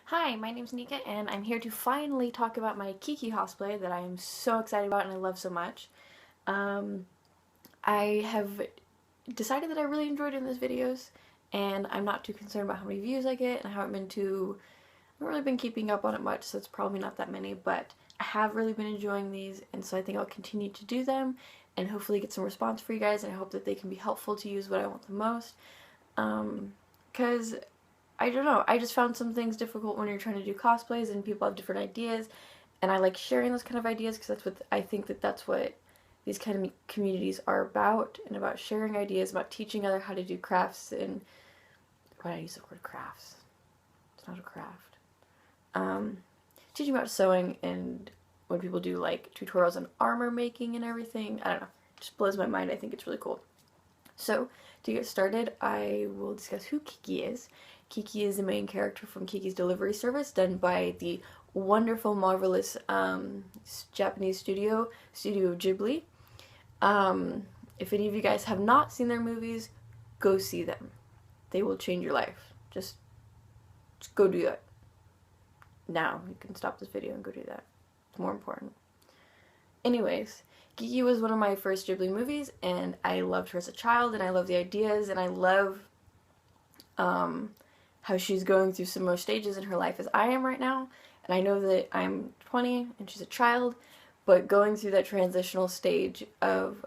Hi, my name's Nika, and I'm here to finally talk about my Kiki cosplay that I am so excited about and I love so much. Um, I have decided that I really enjoy doing these videos, and I'm not too concerned about how many views I get, and I haven't really been keeping up on it much, so it's probably not that many, but I have really been enjoying these, and so I think I'll continue to do them, and hopefully get some response for you guys, and I hope that they can be helpful to use what I want the most. Because I don't know, I just found some things difficult when you're trying to do cosplays and people have different ideas, and I like sharing those kind of ideas because I think that's what these kind of communities are about, and about sharing ideas, about teaching others how to do crafts, and why did I use the word crafts? It's not a craft. Teaching about sewing, and when people do like tutorials on armor making and everything, I don't know, it just blows my mind. I think it's really cool. So, to get started, I will discuss who Kiki is. Kiki is the main character from Kiki's Delivery Service, done by the wonderful, marvelous Japanese studio Ghibli. If any of you guys have not seen their movies, go see them. They will change your life. Just go do that. Now, you can stop this video and go do that. It's more important. Anyways, Kiki was one of my first Ghibli movies, and I loved her as a child, and I love the ideas, and I love how she's going through similar stages in her life as I am right now. And I know that I'm 20 and she's a child, but going through that transitional stage of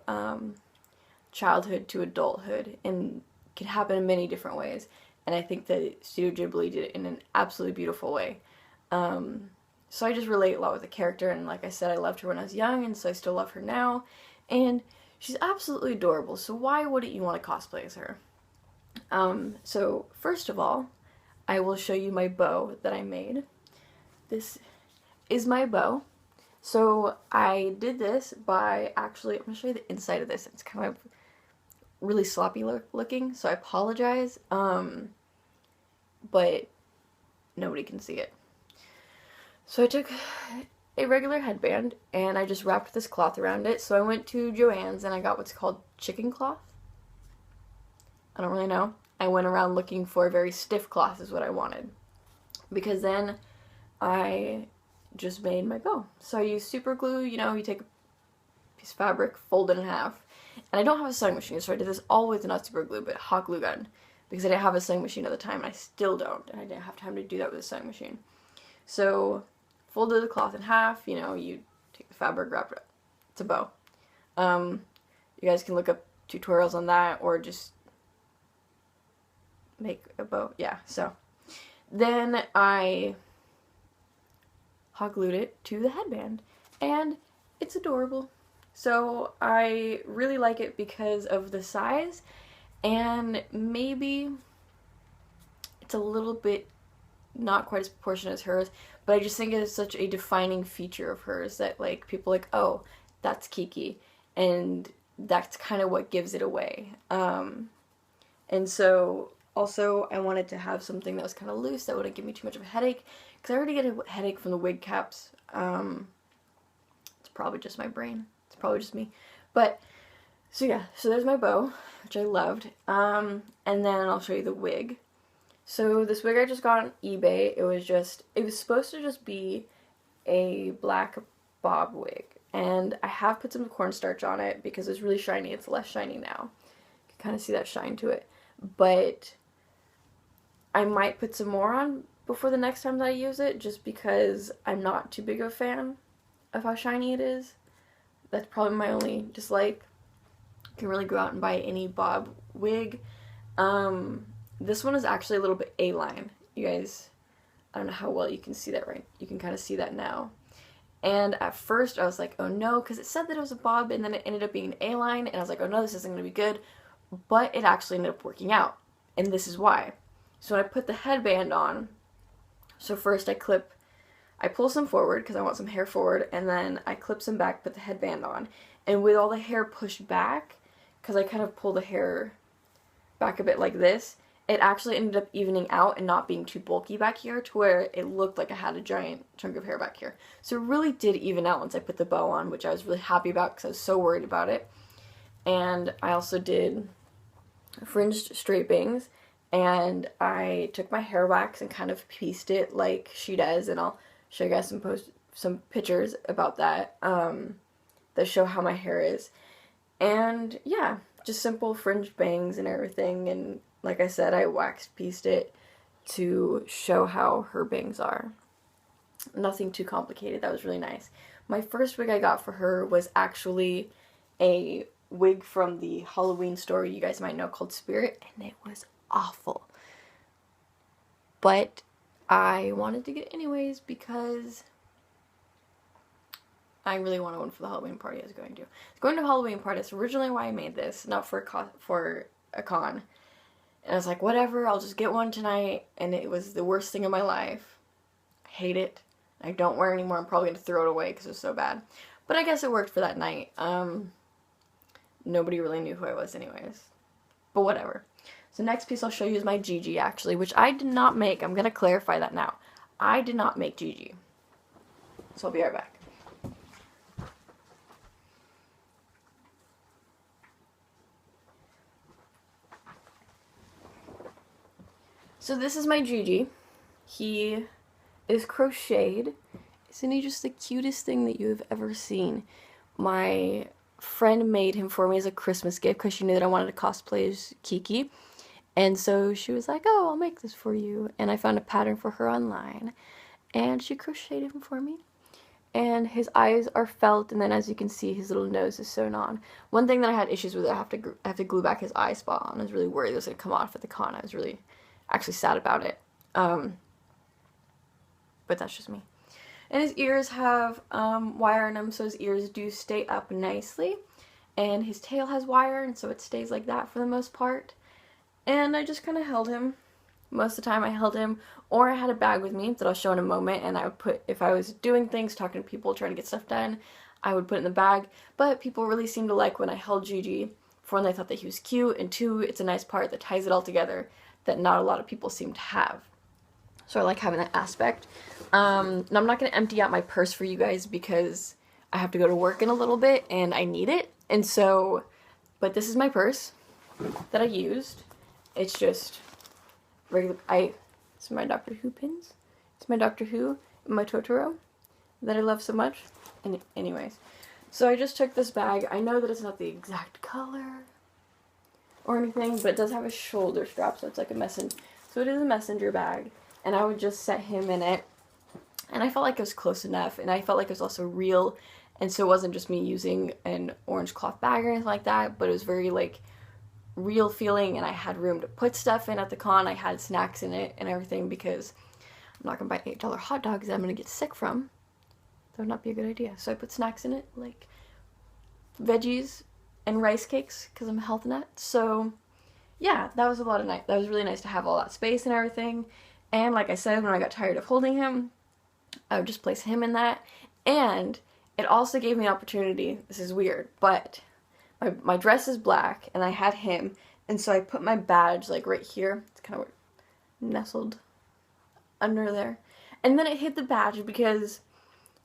childhood to adulthood, and can happen in many different ways. And I think that Studio Ghibli did it in an absolutely beautiful way. So I just relate a lot with the character, and like I said, I loved her when I was young, and so I still love her now. And she's absolutely adorable, so why wouldn't you want to cosplay as her? So first of all, I will show you my bow that I made. This is my bow. So I did this by I'm going to show you the inside of this. It's kind of really sloppy looking, so I apologize, but nobody can see it. So I took a regular headband, and I just wrapped this cloth around it. So I went to Joann's, and I got what's called chicken cloth. I don't really know. I went around looking for very stiff cloth is what I wanted, because then I just made my bow. So I used super glue. You know, you take a piece of fabric, fold it in half. And I don't have a sewing machine, so I did this all with not super glue, but hot glue gun, because I didn't have a sewing machine at the time, and I still don't, and I didn't have time to do that with a sewing machine. So folded the cloth in half, you know, you take the fabric, wrap it up. It's a bow. You guys can look up tutorials on that, or just make a bow. Yeah, so then I hot glued it to the headband, and it's adorable. So I really like it because of the size, and maybe it's a little bit not quite as proportionate as hers, but I just think it's such a defining feature of hers that, like, people are like, oh, that's Kiki, and that's kind of what gives it away. And so also I wanted to have something that was kind of loose, that wouldn't give me too much of a headache, because I already get a headache from the wig caps. It's probably just my brain. It's probably just me. But, so yeah, so there's my bow, which I loved. And then I'll show you the wig. So this wig I just got on eBay. It was supposed to just be a black bob wig. And I have put some cornstarch on it because it's really shiny. It's less shiny now. You can kind of see that shine to it. But I might put some more on before the next time that I use it, just because I'm not too big of a fan of how shiny it is. That's probably my only dislike. You can really go out and buy any bob wig. This one is actually a little bit A-line. You guys, I don't know how well you can see that right. You can kind of see that now. And at first I was like, oh no, because it said that it was a bob, and then it ended up being an A-line, and I was like, oh no, this isn't going to be good. But it actually ended up working out, and this is why. So when I put the headband on, so first I pull some forward because I want some hair forward, and then I clip some back, put the headband on, and with all the hair pushed back, because I kind of pull the hair back a bit like this, it actually ended up evening out and not being too bulky back here, to where it looked like I had a giant chunk of hair back here. So it really did even out once I put the bow on, which I was really happy about because I was so worried about it. And I also did fringed straight bangs, and I took my hair wax and kind of pieced it like she does, and I'll show you guys some pictures about that that show how my hair is. And yeah, just simple fringed bangs and everything, and like I said, I wax pieced it to show how her bangs are. Nothing too complicated. That was really nice. My first wig I got for her was actually a wig from the Halloween store you guys might know called Spirit, and it was awful. But I wanted to get it anyways because I really wanted one for the Halloween party I was going to. I was going to a Halloween party. That's originally why I made this, not for a con. And I was like, whatever, I'll just get one tonight. And it was the worst thing in my life. I hate it. I don't wear it anymore. I'm probably going to throw it away because it was so bad. But I guess it worked for that night. Nobody really knew who I was anyways. But whatever. So next piece I'll show you is my Jiji, actually, which I did not make. I'm going to clarify that now. I did not make Jiji. So I'll be right back. So this is my Jiji. He is crocheted. Isn't he just the cutest thing that you have ever seen? My friend made him for me as a Christmas gift because she knew that I wanted to cosplay as Kiki. And so she was like, oh, I'll make this for you. And I found a pattern for her online. And she crocheted him for me. And his eyes are felt, and then as you can see, his little nose is sewn on. One thing that I had issues with, I have to glue back his eye spot on. I was really worried it was going to come off at the con. I was really actually sad about it. But that's just me. And his ears have wire in them, so his ears do stay up nicely. And his tail has wire, and so it stays like that for the most part. And I just kind of held him. Most of the time I held him, or I had a bag with me that I'll show in a moment, and I would put, if I was doing things, talking to people, trying to get stuff done, I would put it in the bag. But people really seemed to like when I held Jiji. For one, they thought that he was cute, and two, it's a nice part that ties it all together that not a lot of people seem to have. So I like having that aspect. Now I'm not going to empty out my purse for you guys because I have to go to work in a little bit and I need it. And so, but this is my purse that I used. It's just regular, it's my Doctor Who pins. It's my Doctor Who and my Totoro that I love so much. And anyways, so I just took this bag. I know that it's not the exact color or anything, but it does have a shoulder strap, so it's like a messenger. So it is a messenger bag, and I would just set him in it, and I felt like it was close enough, and I felt like it was also real, and so it wasn't just me using an orange cloth bag or anything like that, but it was very like real feeling, and I had room to put stuff in at the con. I had snacks in it and everything because I'm not gonna buy $8 hot dogs that I'm gonna get sick from. That would not be a good idea. So I put snacks in it, like veggies and rice cakes because I'm a health nut. So yeah, that was a lot of nice. That was really nice to have all that space and everything. And like I said, when I got tired of holding him, I would just place him in that. And it also gave me an opportunity. This is weird, but my dress is black and I had him, and so I put my badge like right here. It's kind of nestled under there. And then it hid the badge because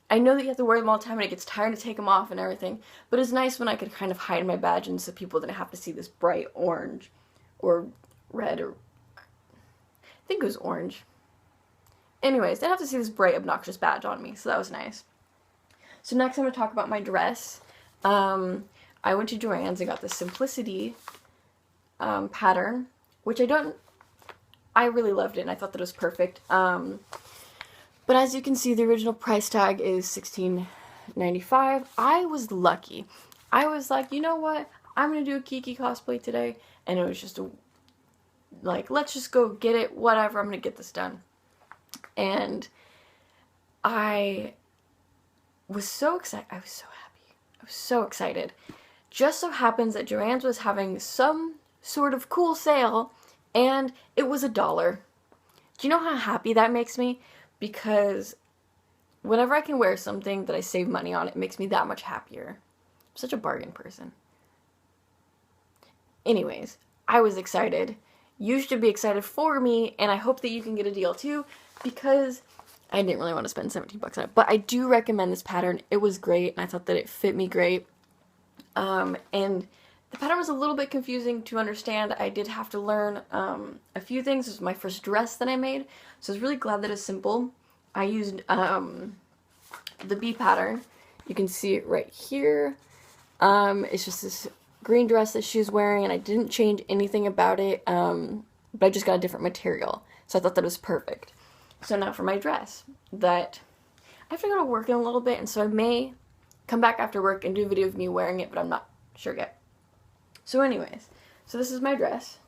I know that you have to wear them all the time and it gets tired to take them off and everything, but it's nice when I could kind of hide my badge and so people didn't have to see this bright orange or red, or I think it was orange. Anyways, they didn't have to see this bright obnoxious badge on me, so that was nice. So next I'm going to talk about my dress. I went to Joann's and got the Simplicity pattern, which I really loved it and I thought that it was perfect. But as you can see, the original price tag is $16.95. I was lucky. I was like, you know what? I'm going to do a Kiki cosplay today. And it was just like, let's just go get it. Whatever. I'm going to get this done. And I was so excited. I was so happy. I was so excited. Just so happens that Joann's was having some sort of cool sale. And it was $1. Do you know how happy that makes me? Because whenever I can wear something that I save money on, it makes me that much happier. I'm such a bargain person. Anyways, I was excited. You should be excited for me, and I hope that you can get a deal too, because I didn't really want to spend 17 bucks on it. But I do recommend this pattern. It was great, and I thought that it fit me great. And The pattern was a little bit confusing to understand. I did have to learn a few things. This was my first dress that I made, so I was really glad that it's simple. I used the B pattern. You can see it right here. It's just this green dress that she's wearing, and I didn't change anything about it, but I just got a different material, so I thought that was perfect. So now for my dress, that I have to go to work in a little bit, and so I may come back after work and do a video of me wearing it, but I'm not sure yet. So anyways, so this is my dress.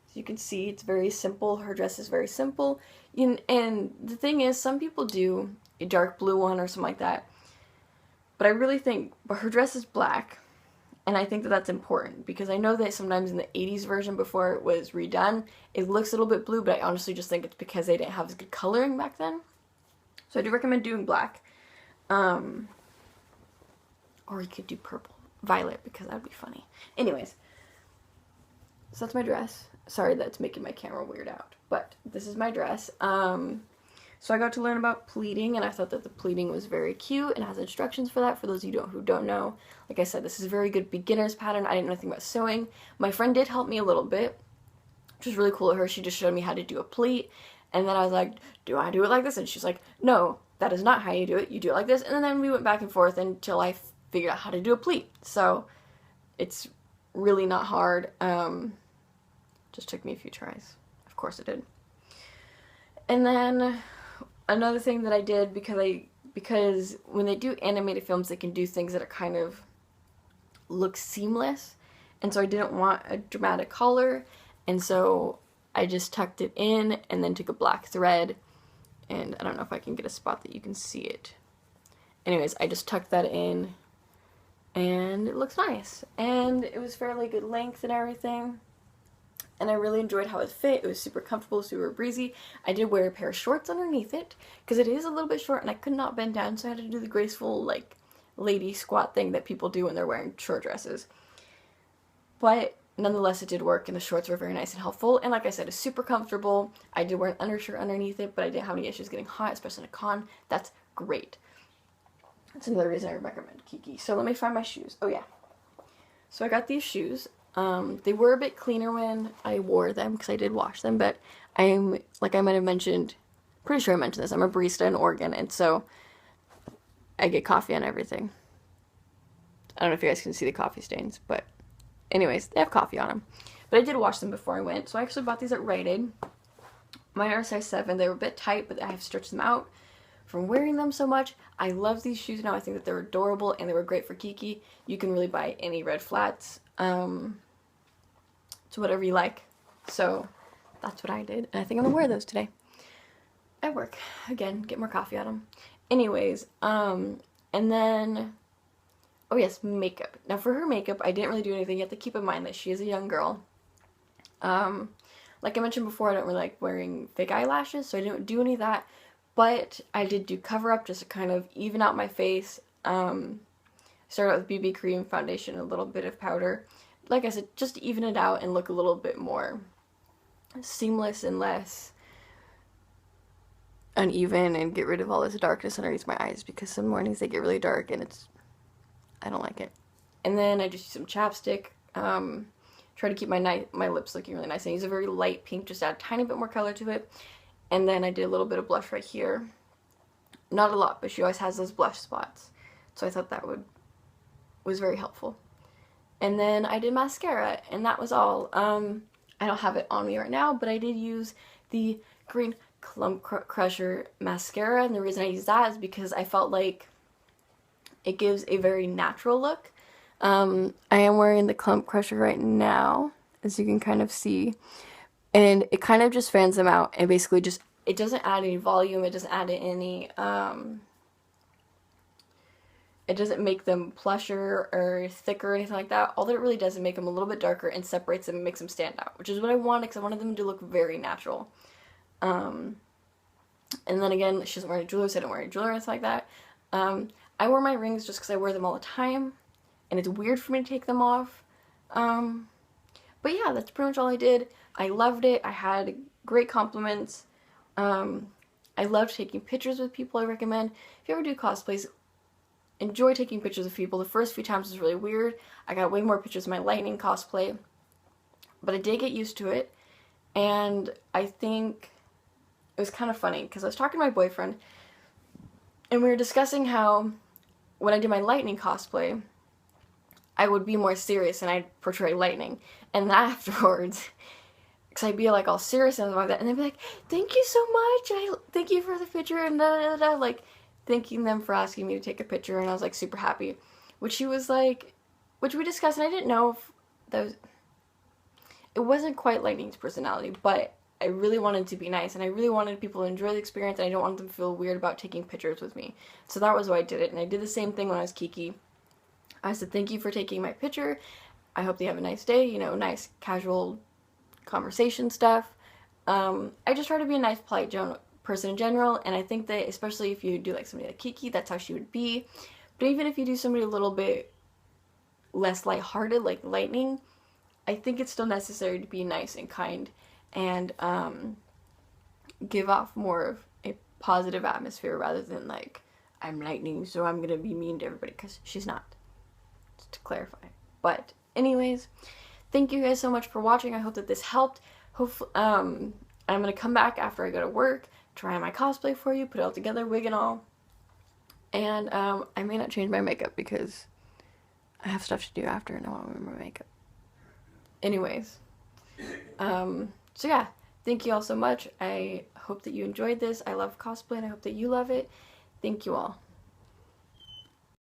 So you can see it's very simple. Her dress is very simple. And the thing is, some people do a dark blue one or something like that. But I really think, but her dress is black. And I think that that's important because I know that sometimes in the 80s version before it was redone, it looks a little bit blue, but I honestly just think it's because they didn't have as good coloring back then. So I do recommend doing black. Or you could do purple, violet, because that would be funny. Anyways, so that's my dress. Sorry that's making my camera weird out, but this is my dress. So I got to learn about pleating, and I thought that the pleating was very cute and has instructions for that. For those of you who don't know, like I said, this is a very good beginner's pattern. I didn't know anything about sewing. My friend did help me a little bit, which was really cool of her. She just showed me how to do a pleat, and then I was like, do I do it like this? And she's like, no, that is not how you do it. You do it like this. And then we went back and forth until I figured out how to do a pleat. So it's really not hard. Just took me a few tries. Of course it did. And then another thing that I did, because when they do animated films, they can do things that are kind of look seamless, and so I didn't want a dramatic collar, and so I just tucked it in and then took a black thread, and I don't know if I can get a spot that you can see it. Anyways, I just tucked that in, and it looks nice, and it was fairly good length and everything. And I really enjoyed how it fit. It was super comfortable, super breezy. I did wear a pair of shorts underneath it, because it is a little bit short and I could not bend down, so I had to do the graceful, like, lady squat thing that people do when they're wearing short dresses. But nonetheless, it did work, and the shorts were very nice and helpful. And like I said, it's super comfortable. I did wear an undershirt underneath it, but I didn't have any issues getting hot, especially in a con. That's great. That's another reason I recommend Kiki. So let me find my shoes. Oh yeah. So I got these shoes. They were a bit cleaner when I wore them because I did wash them, but like I might have mentioned, pretty sure I mentioned this, I'm a barista in Oregon, and so I get coffee on everything. I don't know if you guys can see the coffee stains, but anyways, they have coffee on them. But I did wash them before I went, so I actually bought these at Rite Aid. Mine are size 7. They were a bit tight, but I have stretched them out from wearing them so much. I love these shoes now. I think that they're adorable, and they were great for Kiki. You can really buy any red flats. To whatever you like. So that's what I did, and I think I'm gonna wear those today at work. Again, get more coffee on them. Anyways, and then, oh yes, makeup. Now for her makeup, I didn't really do anything. You have to keep in mind that she is a young girl. Like I mentioned before, I don't really like wearing fake eyelashes, so I didn't do any of that, but I did do cover up just to kind of even out my face. Started out with BB cream, foundation, and a little bit of powder. Like I said, just to even it out and look a little bit more seamless and less uneven, and get rid of all this darkness underneath my eyes, because some mornings they get really dark and I don't like it. And then I just use some chapstick, try to keep my lips looking really nice. I use a very light pink, just add a tiny bit more color to it. And then I did a little bit of blush right here. Not a lot, but she always has those blush spots. So I thought that was very helpful. And then I did mascara, and that was all. I don't have it on me right now, but I did use the Green Clump Crusher mascara, and the reason I use that is because I felt like it gives a very natural look. I am wearing the Clump Crusher right now, as you can kind of see, and it kind of just fans them out, and basically just, it doesn't add any volume, it doesn't add any, it doesn't make them plusher or thicker or anything like that. All that it really does is make them a little bit darker and separates them and makes them stand out, which is what I wanted, because I wanted them to look very natural. And then again, she doesn't wear any jewelry, so I don't wear any jewelry or anything like that. I wear my rings just because I wear them all the time, and it's weird for me to take them off. But yeah, that's pretty much all I did. I loved it. I had great compliments. I loved taking pictures with people. I recommend, if you ever do cosplays, enjoy taking pictures of people. The first few times was really weird. I got way more pictures of my lightning cosplay, but I did get used to it, and I think it was kind of funny because I was talking to my boyfriend, and we were discussing how when I did my lightning cosplay, I would be more serious and I'd portray lightning, and then afterwards, because I'd be like all serious and like that, and they'd be like, "Thank you so much, thank you for the picture," and da da da, like thanking them for asking me to take a picture, and I was like super happy. Which she was like, which we discussed, and I didn't know if that was, it wasn't quite Lightning's personality, but I really wanted to be nice, and I really wanted people to enjoy the experience, and I don't want them to feel weird about taking pictures with me. So that was why I did it, and I did the same thing when I was Kiki. I said, "Thank you for taking my picture. I hope you have a nice day," you know, nice casual conversation stuff. I just try to be a nice, polite person in general, and I think that especially if you do like somebody like Kiki, that's how she would be. But even if you do somebody a little bit less lighthearted, like Lightning, I think it's still necessary to be nice and kind and give off more of a positive atmosphere rather than like, "I'm Lightning, so I'm gonna be mean to everybody," because she's not. Just to clarify. But anyways, thank you guys so much for watching. I hope that this helped. Hopefully, I'm gonna come back after I go to work, try my cosplay for you, put it all together, wig and all. And I may not change my makeup because I have stuff to do after and I want to wear my makeup. Anyways, so yeah, thank you all so much. I hope that you enjoyed this. I love cosplay and I hope that you love it. Thank you all.